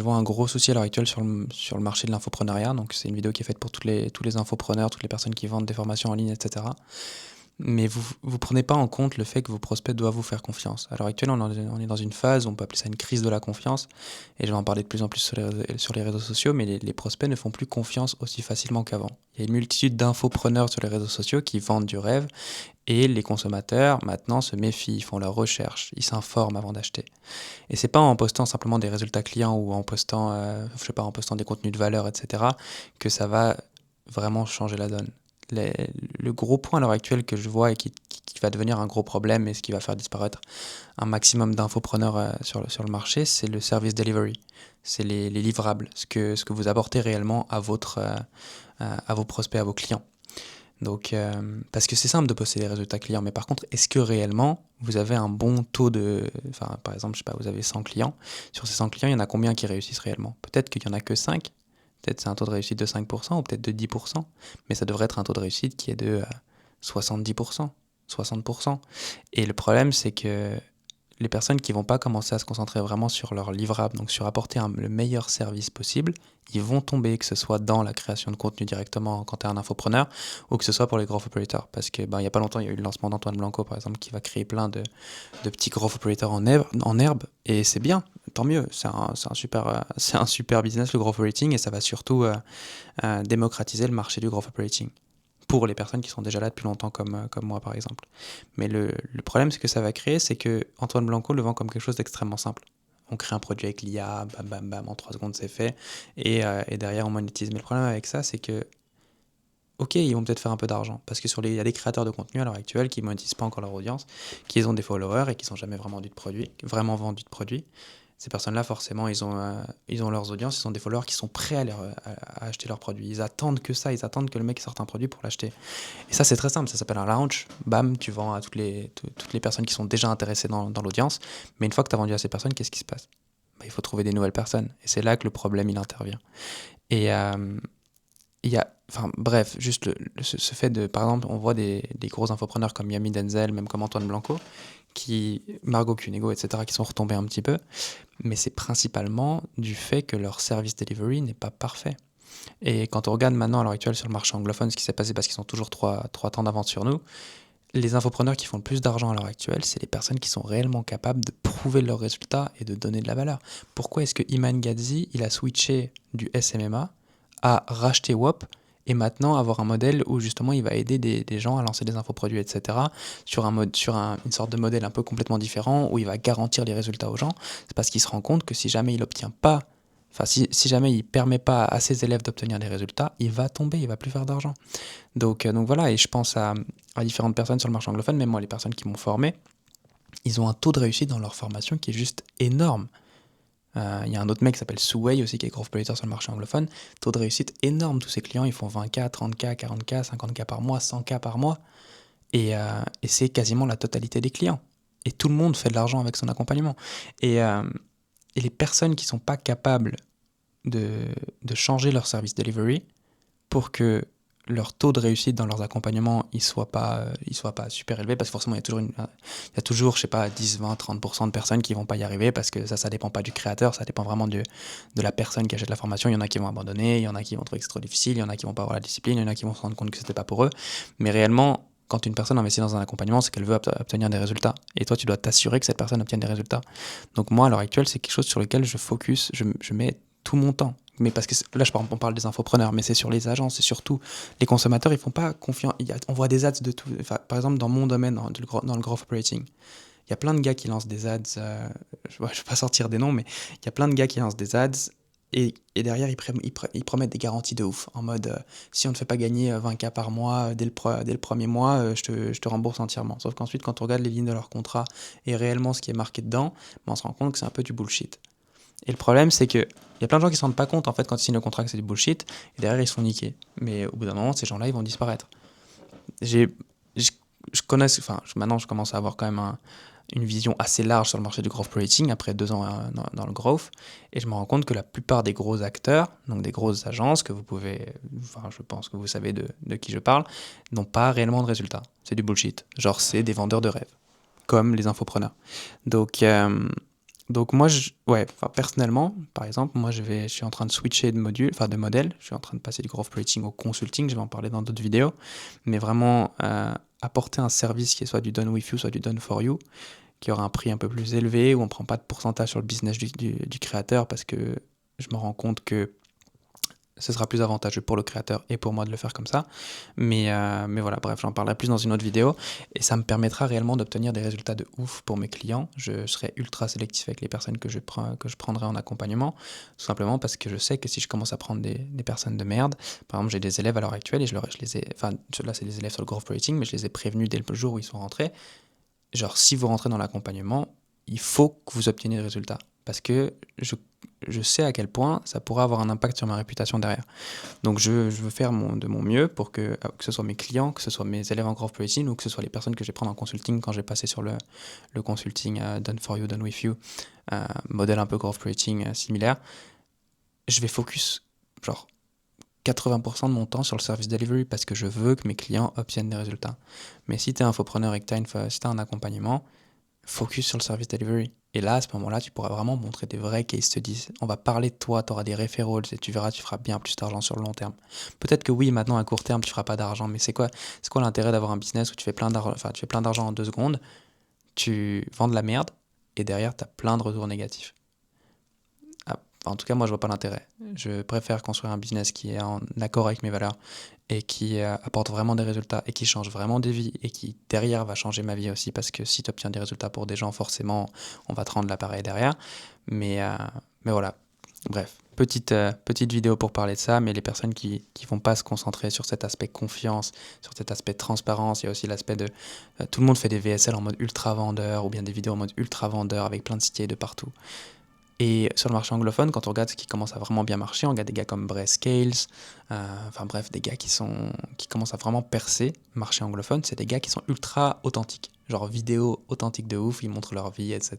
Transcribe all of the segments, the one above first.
Je vois un gros souci à l'heure actuelle sur le marché de l'infopreneuriat. Donc, c'est une vidéo qui est faite pour tous les infopreneurs, toutes les personnes qui vendent des formations en ligne, etc. Mais vous prenez pas en compte le fait que vos prospects doivent vous faire confiance. À l'heure actuelle, on est dans une phase, on peut appeler ça une crise de la confiance, et je vais en parler de plus en plus sur les réseaux sociaux, mais les prospects ne font plus confiance aussi facilement qu'avant. Il y a une multitude d'infopreneurs sur les réseaux sociaux qui vendent du rêve, et les consommateurs, maintenant, se méfient, ils font leurs recherches, ils s'informent avant d'acheter. Et c'est pas en postant simplement des résultats clients ou en postant, je sais pas, en postant des contenus de valeur, etc., que ça va vraiment changer la donne. Les- le gros point à l'heure actuelle que je vois et qui va devenir un gros problème et ce qui va faire disparaître un maximum d'infopreneurs sur le marché, c'est le service delivery. C'est les livrables, ce que vous apportez réellement à vos prospects, à vos clients. Donc, parce que c'est simple de poster les résultats clients, mais par contre, est-ce que réellement vous avez un bon taux de. Enfin, par exemple, je sais pas, vous avez 100 clients. Sur ces 100 clients, il y en a combien qui réussissent réellement? Peut-être qu'il y en a que 5. Peut-être c'est un taux de réussite de 5% ou peut-être de 10%. Mais ça devrait être un taux de réussite qui est de 70%, 60%. Et le problème, c'est que les personnes qui vont pas commencer à se concentrer vraiment sur leur livrable, donc sur apporter le meilleur service possible, ils vont tomber, que ce soit dans la création de contenu directement quand tu es un infopreneur, ou que ce soit pour les growth operators. Parce que il y a pas longtemps, il y a eu le lancement d'Antoine Blanco, par exemple, qui va créer plein de petits growth operators en herbe, et c'est bien, tant mieux. C'est un super business, le growth operating, et ça va surtout démocratiser le marché du growth operating pour les personnes qui sont déjà là depuis longtemps comme moi par exemple. Mais le problème, ce que ça va créer, c'est que Antoine Blanco le vend comme quelque chose d'extrêmement simple. On crée un produit avec l'IA, bam bam bam, en 3 secondes c'est fait, et derrière on monétise. Mais le problème avec ça, c'est que, ok, ils vont peut-être faire un peu d'argent, parce que il y a des créateurs de contenu à l'heure actuelle qui monétisent pas encore leur audience, qui ont des followers et qui sont jamais vraiment vendus de produits. Ces personnes-là, forcément, ils ont leurs audiences, ils ont des followers qui sont prêts à acheter leurs produits. Ils attendent que ça, ils attendent que le mec sorte un produit pour l'acheter. Et ça, c'est très simple, ça s'appelle un launch. Bam, tu vends à toutes les personnes qui sont déjà intéressées dans l'audience. Mais une fois que tu as vendu à ces personnes, qu'est-ce qui se passe? Il faut trouver des nouvelles personnes. Et c'est là que le problème, il intervient. Et il y a, enfin bref, juste ce fait de, par exemple, on voit des gros infopreneurs comme Yami Denzel, même comme Antoine Blanco, Margot Cunego, etc., qui sont retombés un petit peu. Mais c'est principalement du fait que leur service delivery n'est pas parfait. Et quand on regarde maintenant à l'heure actuelle sur le marché anglophone ce qui s'est passé parce qu'ils sont toujours trois temps d'avance sur nous, les infopreneurs qui font le plus d'argent à l'heure actuelle, c'est les personnes qui sont réellement capables de prouver leurs résultats et de donner de la valeur. Pourquoi est-ce que Iman Gadzhi, il a switché du SMMA à racheter WOP et maintenant avoir un modèle où justement il va aider des gens à lancer des infoproduits, etc. Une sorte de modèle un peu complètement différent où il va garantir les résultats aux gens. C'est parce qu'il se rend compte que si jamais il n'obtient pas, enfin si jamais il ne permet pas à ses élèves d'obtenir des résultats, il va tomber, il va plus faire d'argent. Donc voilà, et je pense à différentes personnes sur le marché anglophone, même moi les personnes qui m'ont formé, ils ont un taux de réussite dans leur formation qui est juste énorme. Il y a un autre mec qui s'appelle Suwei aussi qui est growth operator sur le marché anglophone. Taux de réussite énorme, tous ses clients ils font 20K, 30K, 40K, 50K par mois, 100K par mois. Et c'est quasiment la totalité des clients. Et tout le monde fait de l'argent avec son accompagnement. Et, euh, et les personnes qui ne sont pas capables de, de changer leur service delivery pour que leur taux de réussite dans leurs accompagnements il soit pas super élevé, parce que forcément il y a toujours je sais pas 10, 20, 30% de personnes qui vont pas y arriver, parce que ça dépend pas du créateur, ça dépend vraiment de la personne qui achète la formation. Il y en a qui vont abandonner, il y en a qui vont trouver que c'est trop difficile, il y en a qui vont pas avoir la discipline, il y en a qui vont se rendre compte que c'était pas pour eux. Mais réellement, quand une personne investit dans un accompagnement, c'est qu'elle veut obtenir des résultats. Et toi, tu dois t'assurer que cette personne obtienne des résultats. Donc moi, à l'heure actuelle, c'est quelque chose sur lequel je focus, je mets tout mon temps. Mais parce que là, on parle des infopreneurs, mais c'est sur les agences, c'est surtout les consommateurs, ils font pas confiance. On voit des ads de tout. Enfin, par exemple, dans mon domaine, dans le growth operating, il y a plein de gars qui lancent des ads. Je vais pas sortir des noms, mais il y a plein de gars qui lancent des ads. Et derrière, ils promettent des garanties de ouf. En mode, si on ne fait pas gagner 20K par mois dès le premier mois, je te rembourse entièrement. Sauf qu'ensuite, quand on regarde les lignes de leur contrat et réellement ce qui est marqué dedans, on se rend compte que c'est un peu du bullshit. Et le problème, c'est que il y a plein de gens qui se rendent pas compte en fait quand ils signent le contrat que c'est du bullshit, et derrière ils se font niquer. Mais au bout d'un moment, ces gens-là, ils vont disparaître. J'ai, je, je connais, enfin, maintenant je commence à avoir quand même une vision assez large sur le marché du growth operating après 2 ans dans le growth, et je me rends compte que la plupart des gros acteurs, donc des grosses agences que vous pouvez, enfin, je pense que vous savez de qui je parle, n'ont pas réellement de résultats. C'est du bullshit. Genre, c'est des vendeurs de rêves, comme les infopreneurs. Donc Donc moi, ouais, enfin, personnellement, par exemple, moi je suis en train de switcher de module, enfin de modèle. Je suis en train de passer du growth plating au consulting. Je vais en parler dans d'autres vidéos, mais vraiment apporter un service qui est soit du done with you, soit du done for you, qui aura un prix un peu plus élevé, où on prend pas de pourcentage sur le business du créateur, parce que je me rends compte que ce sera plus avantageux pour le créateur et pour moi de le faire comme ça. Mais voilà, bref, j'en parlerai plus dans une autre vidéo. Et ça me permettra réellement d'obtenir des résultats de ouf pour mes clients. Je serai ultra sélectif avec les personnes que je prendrai en accompagnement, tout simplement parce que je sais que si je commence à prendre des personnes de merde, par exemple, j'ai des élèves à l'heure actuelle et je les ai, enfin, là c'est des élèves sur le growth rating, mais je les ai prévenus dès le jour où ils sont rentrés. Genre, si vous rentrez dans l'accompagnement, il faut que vous obteniez des résultats. Parce que je sais à quel point ça pourra avoir un impact sur ma réputation derrière. Donc je veux faire de mon mieux pour que ce soit mes clients, que ce soit mes élèves en growth plating ou que ce soit les personnes que je vais prendre en consulting quand je vais passer sur le consulting done for you, done with you, modèle un peu growth plating similaire. Je vais focus genre 80% de mon temps sur le service delivery parce que je veux que mes clients obtiennent des résultats. Mais si tu es infopreneur et que si tu as un accompagnement, focus sur le service delivery. Et là, à ce moment-là, tu pourras vraiment montrer des vrais case studies. On va parler de toi, tu auras des referrals et tu verras, tu feras bien plus d'argent sur le long terme. Peut-être que oui, maintenant à court terme, tu feras pas d'argent, mais c'est quoi l'intérêt d'avoir un business où tu fais plein d'argent en 2 secondes, tu vends de la merde et derrière, tu as plein de retours négatifs. En tout cas, moi, je vois pas l'intérêt. Je préfère construire un business qui est en accord avec mes valeurs et qui apporte vraiment des résultats et qui change vraiment des vies et qui, derrière, va changer ma vie aussi parce que si tu obtiens des résultats pour des gens, forcément, on va te rendre l'appareil derrière. Mais voilà. Bref, petite vidéo pour parler de ça, mais les personnes qui vont pas se concentrer sur cet aspect confiance, sur cet aspect transparence, il y a aussi l'aspect de tout le monde fait des VSL en mode ultra vendeur ou bien des vidéos en mode ultra vendeur avec plein de CTA de partout. Et sur le marché anglophone, quand on regarde ce qui commence à vraiment bien marcher, on regarde des gars comme Bray Scales, enfin bref, des gars qui commencent à vraiment percer le marché anglophone, c'est des gars qui sont ultra authentiques. Genre vidéo authentique de ouf, ils montrent leur vie, etc.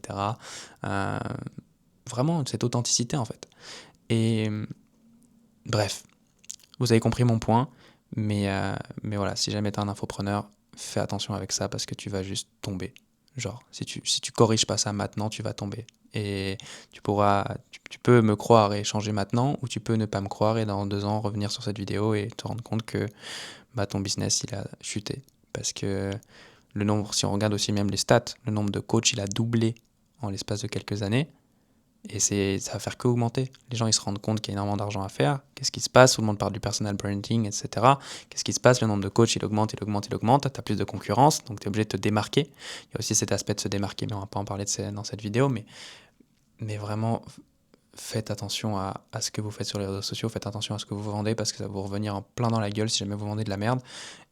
Vraiment, cette authenticité en fait. Et bref, vous avez compris mon point, mais voilà, si jamais t'es un infopreneur, fais attention avec ça parce que tu vas juste tomber. Genre, si tu corriges pas ça maintenant, tu vas tomber. Et tu peux me croire et changer maintenant, ou tu peux ne pas me croire et dans 2 ans revenir sur cette vidéo et te rendre compte que ton business il a chuté. Parce que si on regarde aussi même les stats, le nombre de coachs il a doublé en l'espace de quelques années. Et ça va faire qu'augmenter. Les gens ils se rendent compte qu'il y a énormément d'argent à faire. Qu'est-ce qui se passe? Tout le monde parle du personal branding, etc. Qu'est-ce qui se passe? Le nombre de coachs il augmente. Tu as plus de concurrence, donc tu es obligé de te démarquer. Il y a aussi cet aspect de se démarquer, mais on va pas en parler dans cette vidéo. Mais vraiment, faites attention à ce que vous faites sur les réseaux sociaux, faites attention à ce que vous vendez parce que ça va vous revenir en plein dans la gueule si jamais vous vendez de la merde.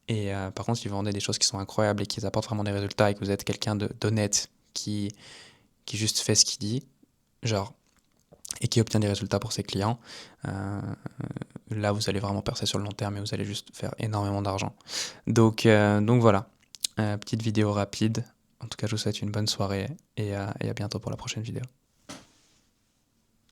Et par contre, si vous vendez des choses qui sont incroyables et qui apportent vraiment des résultats et que vous êtes quelqu'un d'honnête qui juste fait ce qu'il dit, genre, et qui obtient des résultats pour ses clients, là vous allez vraiment percer sur le long terme et vous allez juste faire énormément d'argent. Donc voilà, petite vidéo rapide. En tout cas, je vous souhaite une bonne soirée et à bientôt pour la prochaine vidéo.